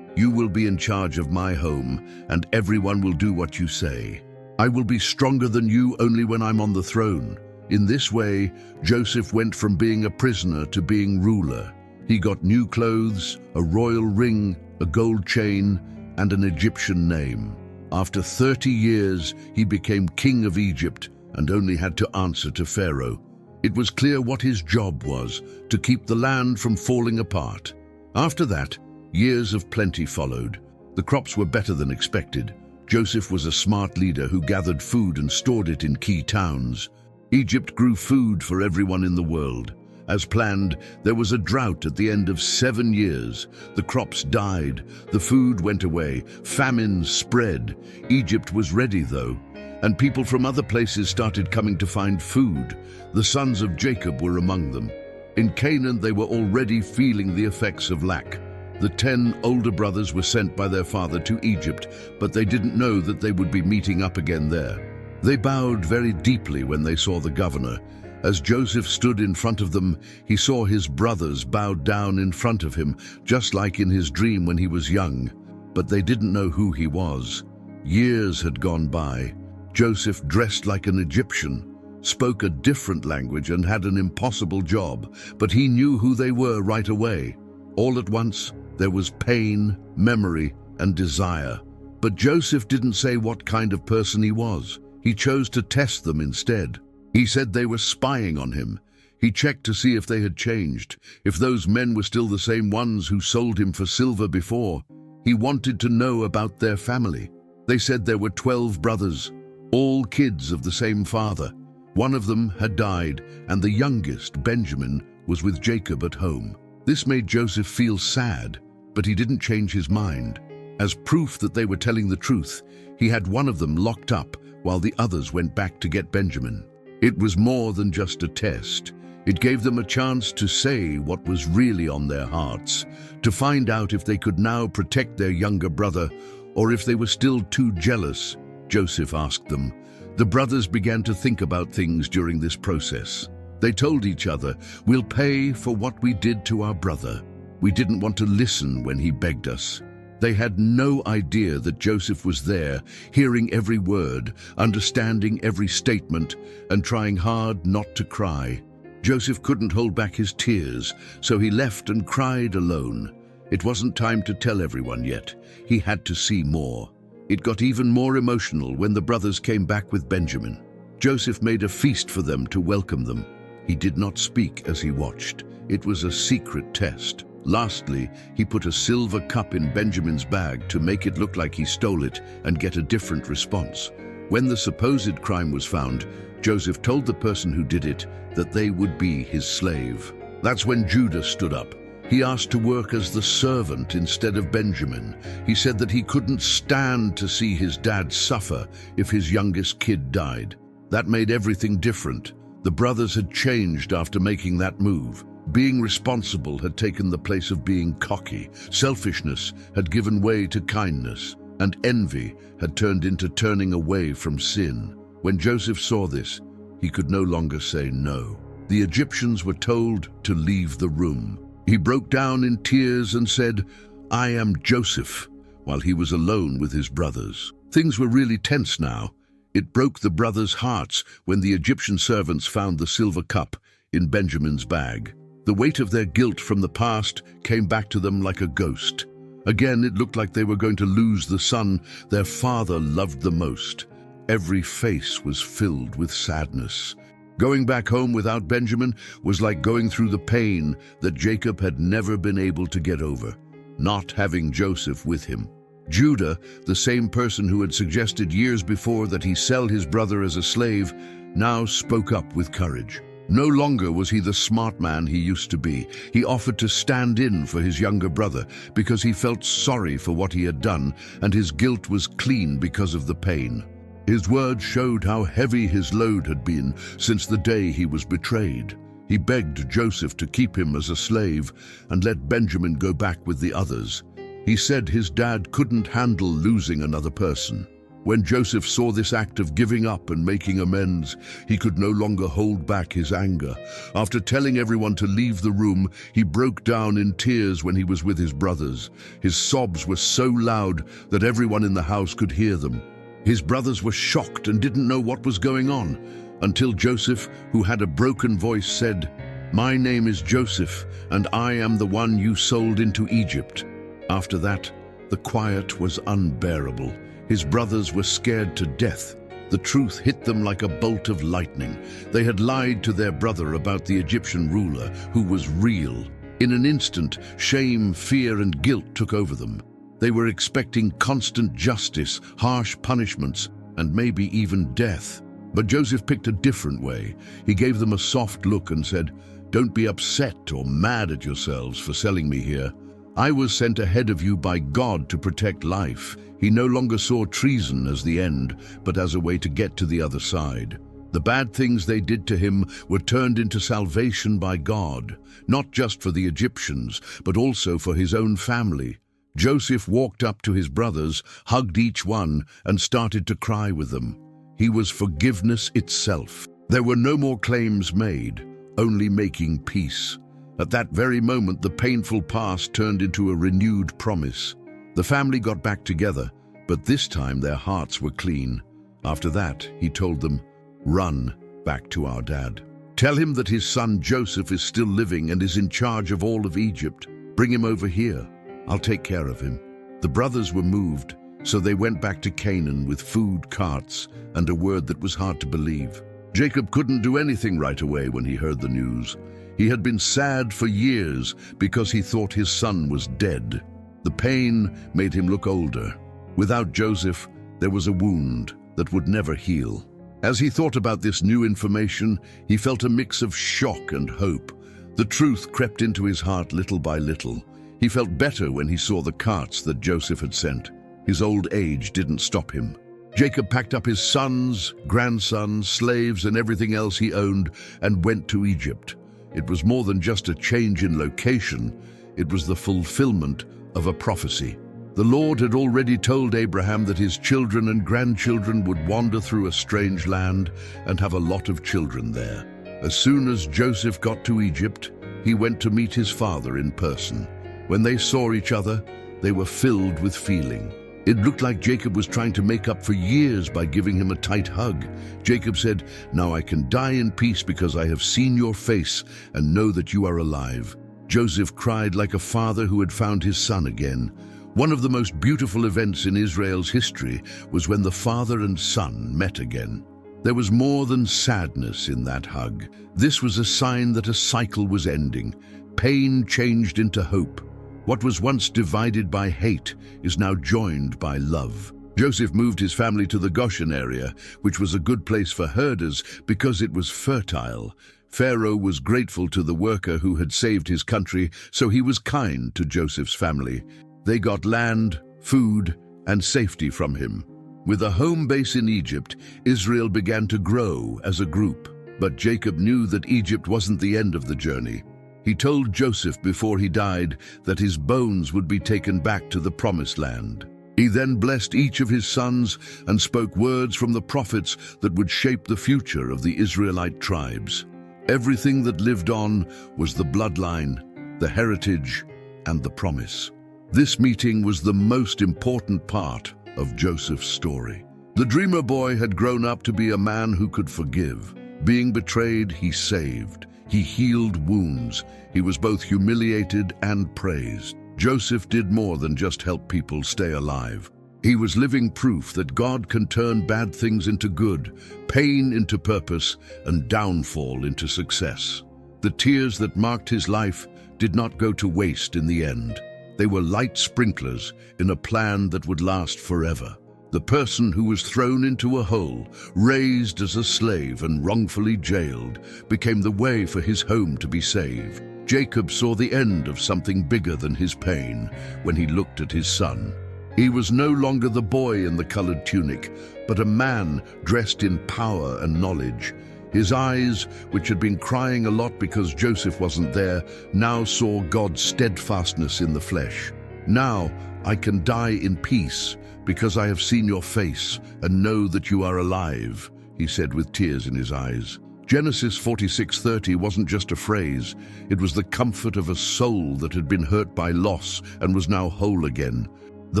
You will be in charge of my home, and everyone will do what you say. I will be stronger than you only when I'm on the throne." In this way, Joseph went from being a prisoner to being ruler. He got new clothes, a royal ring, a gold chain, and an Egyptian name. After 30 years, he became king of Egypt and only had to answer to Pharaoh. It was clear what his job was, to keep the land from falling apart. After that, years of plenty followed. The crops were better than expected. Joseph was a smart leader who gathered food and stored it in key towns. Egypt grew food for everyone in the world. As planned, there was a drought at the end of 7 years. The crops died, the food went away, famine spread. Egypt was ready though, and people from other places started coming to find food. The sons of Jacob were among them. In Canaan, they were already feeling the effects of lack. The 10 older brothers were sent by their father to Egypt, but they didn't know that they would be meeting up again there. They bowed very deeply when they saw the governor. As Joseph stood in front of them, he saw his brothers bowed down in front of him, just like in his dream when he was young. But they didn't know who he was. Years had gone by. Joseph, dressed like an Egyptian, spoke a different language and had an impossible job, but he knew who they were right away. All at once, there was pain, memory, and desire. But Joseph didn't say what kind of person he was. He chose to test them instead. He said they were spying on him. He checked to see if they had changed, if those men were still the same ones who sold him for silver before. He wanted to know about their family. They said there were 12 brothers, all kids of the same father. One of them had died, and the youngest, Benjamin, was with Jacob at home. This made Joseph feel sad, but he didn't change his mind. As proof that they were telling the truth, he had one of them locked up while the others went back to get Benjamin. It was more than just a test. It gave them a chance to say what was really on their hearts, to find out if they could now protect their younger brother or if they were still too jealous. Joseph asked them. The brothers began to think about things during this process. They told each other, "We'll pay for what we did to our brother. We didn't want to listen when he begged us." They had no idea that Joseph was there, hearing every word, understanding every statement, and trying hard not to cry. Joseph couldn't hold back his tears, so he left and cried alone. It wasn't time to tell everyone yet. He had to see more. It got even more emotional when the brothers came back with Benjamin. Joseph made a feast for them to welcome them. He did not speak as he watched. It was a secret test. Lastly, he put a silver cup in Benjamin's bag to make it look like he stole it and get a different response. When the supposed crime was found, Joseph told the person who did it that they would be his slave. That's when Judah stood up. He asked to work as the servant instead of Benjamin. He said that he couldn't stand to see his dad suffer if his youngest kid died. That made everything different. The brothers had changed after making that move. Being responsible had taken the place of being cocky. Selfishness had given way to kindness, and envy had turned into turning away from sin. When Joseph saw this, he could no longer say no. The Egyptians were told to leave the room. He broke down in tears and said, "I am Joseph," while he was alone with his brothers. Things were really tense now. It broke the brothers' hearts when the Egyptian servants found the silver cup in Benjamin's bag. The weight of their guilt from the past came back to them like a ghost. Again, it looked like they were going to lose the son their father loved the most. Every face was filled with sadness. Going back home without Benjamin was like going through the pain that Jacob had never been able to get over, not having Joseph with him. Judah, the same person who had suggested years before that he sell his brother as a slave, now spoke up with courage. No longer was he the smart man he used to be. He offered to stand in for his younger brother because he felt sorry for what he had done, and his guilt was clean because of the pain. His words showed how heavy his load had been since the day he was betrayed. He begged Joseph to keep him as a slave and let Benjamin go back with the others. He said his dad couldn't handle losing another person. When Joseph saw this act of giving up and making amends, he could no longer hold back his anger. After telling everyone to leave the room, he broke down in tears when he was with his brothers. His sobs were so loud that everyone in the house could hear them. His brothers were shocked and didn't know what was going on, until Joseph, who had a broken voice, said, "My name is Joseph, and I am the one you sold into Egypt." After that, the quiet was unbearable. His brothers were scared to death. The truth hit them like a bolt of lightning. They had lied to their brother about the Egyptian ruler, who was real. In an instant, shame, fear, and guilt took over them. They were expecting constant justice, harsh punishments, and maybe even death. But Joseph picked a different way. He gave them a soft look and said, "Don't be upset or mad at yourselves for selling me here. I was sent ahead of you by God to protect life." He no longer saw treason as the end, but as a way to get to the other side. The bad things they did to him were turned into salvation by God, not just for the Egyptians, but also for his own family. Joseph walked up to his brothers, hugged each one, and started to cry with them. He was forgiveness itself. There were no more claims made, only making peace. At that very moment, the painful past turned into a renewed promise. The family got back together, but this time their hearts were clean. After that, he told them, "Run back to our dad. Tell him that his son Joseph is still living and is in charge of all of Egypt. Bring him over here. I'll take care of him." The brothers were moved, so they went back to Canaan with food, carts, and a word that was hard to believe. Jacob couldn't do anything right away when he heard the news. He had been sad for years because he thought his son was dead. The pain made him look older. Without Joseph, there was a wound that would never heal. As he thought about this new information, he felt a mix of shock and hope. The truth crept into his heart little by little. He felt better when he saw the carts that Joseph had sent. His old age didn't stop him. Jacob packed up his sons, grandsons, slaves, and everything else he owned and went to Egypt. It was more than just a change in location. It was the fulfillment of a prophecy. The Lord had already told Abraham that his children and grandchildren would wander through a strange land and have a lot of children there. As soon as Joseph got to Egypt, he went to meet his father in person. When they saw each other, they were filled with feeling. It looked like Jacob was trying to make up for years by giving him a tight hug. Jacob said, "Now I can die in peace because I have seen your face and know that you are alive." Joseph cried like a father who had found his son again. One of the most beautiful events in Israel's history was when the father and son met again. There was more than sadness in that hug. This was a sign that a cycle was ending. Pain changed into hope. What was once divided by hate is now joined by love. Joseph moved his family to the Goshen area, which was a good place for herders because it was fertile. Pharaoh was grateful to the worker who had saved his country, so he was kind to Joseph's family. They got land, food, and safety from him. With a home base in Egypt, Israel began to grow as a group. But Jacob knew that Egypt wasn't the end of the journey. He told Joseph before he died that his bones would be taken back to the promised land. He then blessed each of his sons and spoke words from the prophets that would shape the future of the Israelite tribes. Everything that lived on was the bloodline, the heritage, and the promise. This meeting was the most important part of Joseph's story. The dreamer boy had grown up to be a man who could forgive. Being betrayed, he saved. He healed wounds. He was both humiliated and praised. Joseph did more than just help people stay alive. He was living proof that God can turn bad things into good, pain into purpose, and downfall into success. The tears that marked his life did not go to waste in the end. They were light sprinklers in a plan that would last forever. The person who was thrown into a hole, raised as a slave and wrongfully jailed, became the way for his home to be saved. Jacob saw the end of something bigger than his pain when he looked at his son. He was no longer the boy in the colored tunic, but a man dressed in power and knowledge. His eyes, which had been crying a lot because Joseph wasn't there, now saw God's steadfastness in the flesh. "Now I can die in peace, because I have seen your face and know that you are alive," he said with tears in his eyes. Genesis 46:30 wasn't just a phrase, it was the comfort of a soul that had been hurt by loss and was now whole again. The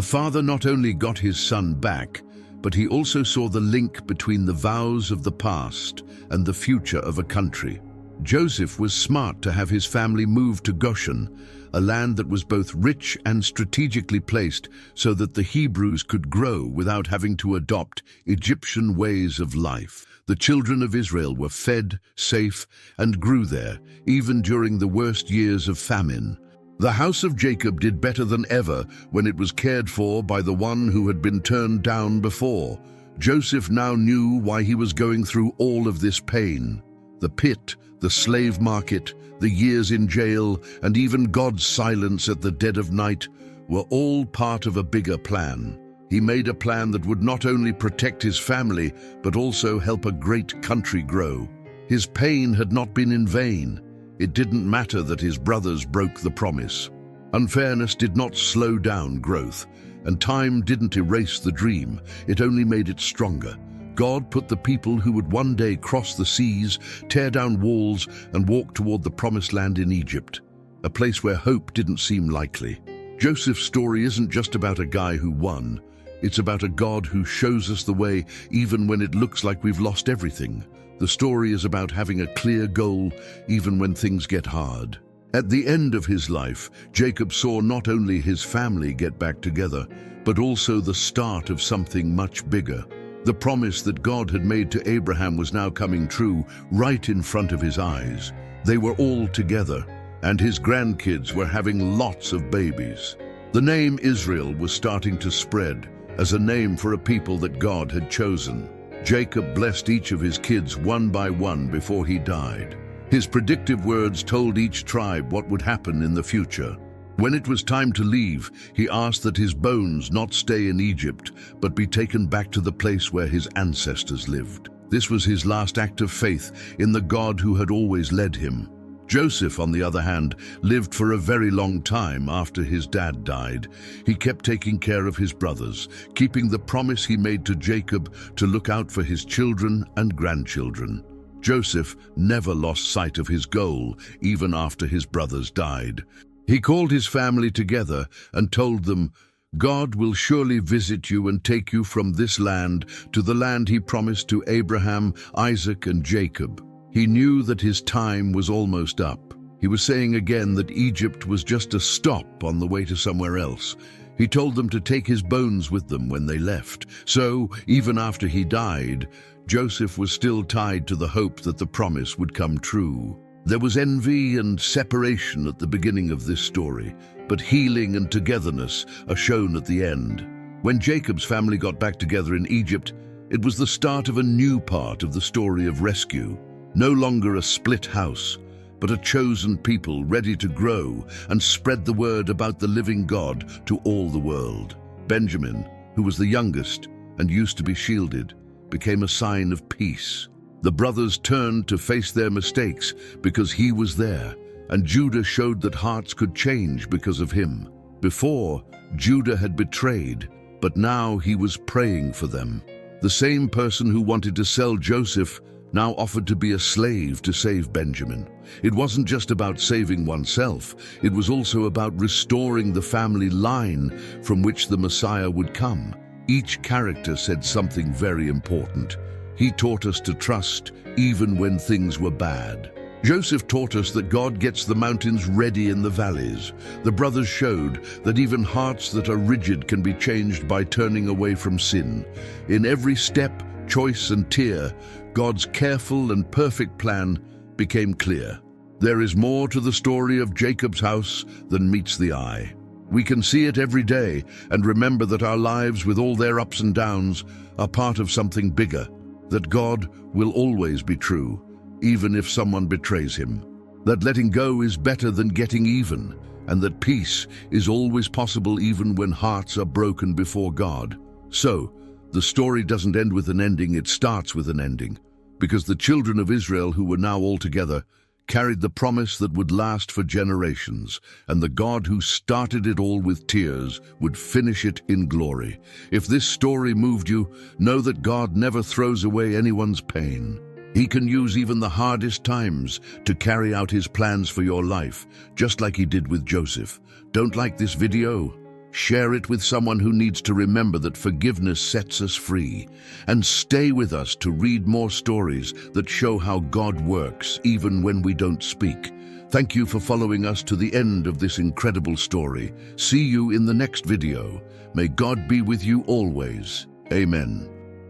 father not only got his son back, but he also saw the link between the vows of the past and the future of a country. Joseph was smart to have his family move to Goshen, a land that was both rich and strategically placed so that the Hebrews could grow without having to adopt Egyptian ways of life. The children of Israel were fed, safe, and grew there, even during the worst years of famine. The house of Jacob did better than ever when it was cared for by the one who had been turned down before. Joseph now knew why he was going through all of this pain. The pit, the slave market, the years in jail, and even God's silence at the dead of night were all part of a bigger plan. He made a plan that would not only protect his family, but also help a great country grow. His pain had not been in vain. It didn't matter that his brothers broke the promise. Unfairness did not slow down growth, and time didn't erase the dream. It only made it stronger. God put the people who would one day cross the seas, tear down walls, and walk toward the promised land in Egypt, a place where hope didn't seem likely. Joseph's story isn't just about a guy who won. It's about a God who shows us the way even when it looks like we've lost everything. The story is about having a clear goal even when things get hard. At the end of his life, Jacob saw not only his family get back together, but also the start of something much bigger. The promise that God had made to Abraham was now coming true right in front of his eyes. They were all together, and his grandkids were having lots of babies. The name Israel was starting to spread as a name for a people that God had chosen. Jacob blessed each of his kids one by one before he died. His predictive words told each tribe what would happen in the future. When it was time to leave, he asked that his bones not stay in Egypt, but be taken back to the place where his ancestors lived. This was his last act of faith in the God who had always led him. Joseph, on the other hand, lived for a very long time after his dad died. He kept taking care of his brothers, keeping the promise he made to Jacob to look out for his children and grandchildren. Joseph never lost sight of his goal, even after his brothers died. He called his family together and told them, "God will surely visit you and take you from this land to the land he promised to Abraham, Isaac, and Jacob." He knew that his time was almost up. He was saying again that Egypt was just a stop on the way to somewhere else. He told them to take his bones with them when they left. So, even after he died, Joseph was still tied to the hope that the promise would come true. There was envy and separation at the beginning of this story, but healing and togetherness are shown at the end. When Jacob's family got back together in Egypt, it was the start of a new part of the story of rescue. No longer a split house, but a chosen people ready to grow and spread the word about the living God to all the world. Benjamin, who was the youngest and used to be shielded, became a sign of peace. The brothers turned to face their mistakes because he was there, and Judah showed that hearts could change because of him. Before, Judah had betrayed, but now he was praying for them. The same person who wanted to sell Joseph now offered to be a slave to save Benjamin. It wasn't just about saving oneself, it was also about restoring the family line from which the Messiah would come. Each character said something very important. He taught us to trust even when things were bad. Joseph taught us that God gets the mountains ready in the valleys. The brothers showed that even hearts that are rigid can be changed by turning away from sin. In every step, choice, and tear, God's careful and perfect plan became clear. There is more to the story of Jacob's house than meets the eye. We can see it every day and remember that our lives, with all their ups and downs, are part of something bigger, that God will always be true, even if someone betrays him, that letting go is better than getting even, and that peace is always possible even when hearts are broken before God. So, the story doesn't end with an ending, it starts with an ending, because the children of Israel, who were now all together, carried the promise that would last for generations, and the God who started it all with tears would finish it in glory. If this story moved you, know that God never throws away anyone's pain. He can use even the hardest times to carry out his plans for your life, just like he did with Joseph. Don't like this video? Share it with someone who needs to remember that forgiveness sets us free. And stay with us to read more stories that show how God works even when we don't speak. Thank you for following us to the end of this incredible story. See you in the next video. May God be with you always. Amen.